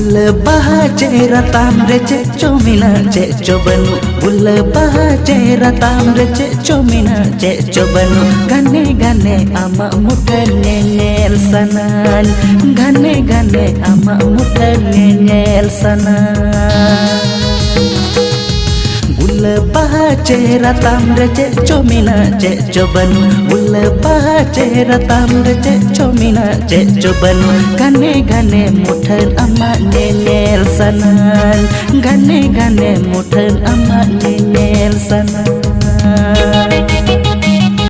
Bula baha cera tamre ceco mina ceco banu. Bula baha cera tamre ceco mina ceco banu. Gane gane ama muda nyel sanan. Gane gane ama muda nyel sanan. Bula baha cera tamre ceco mina ceco banu. Bula baha cera tamre ceco mina ceco banu. Gane gane mudan ama nyel sanan. Gane gane mudan ama nyel sanan.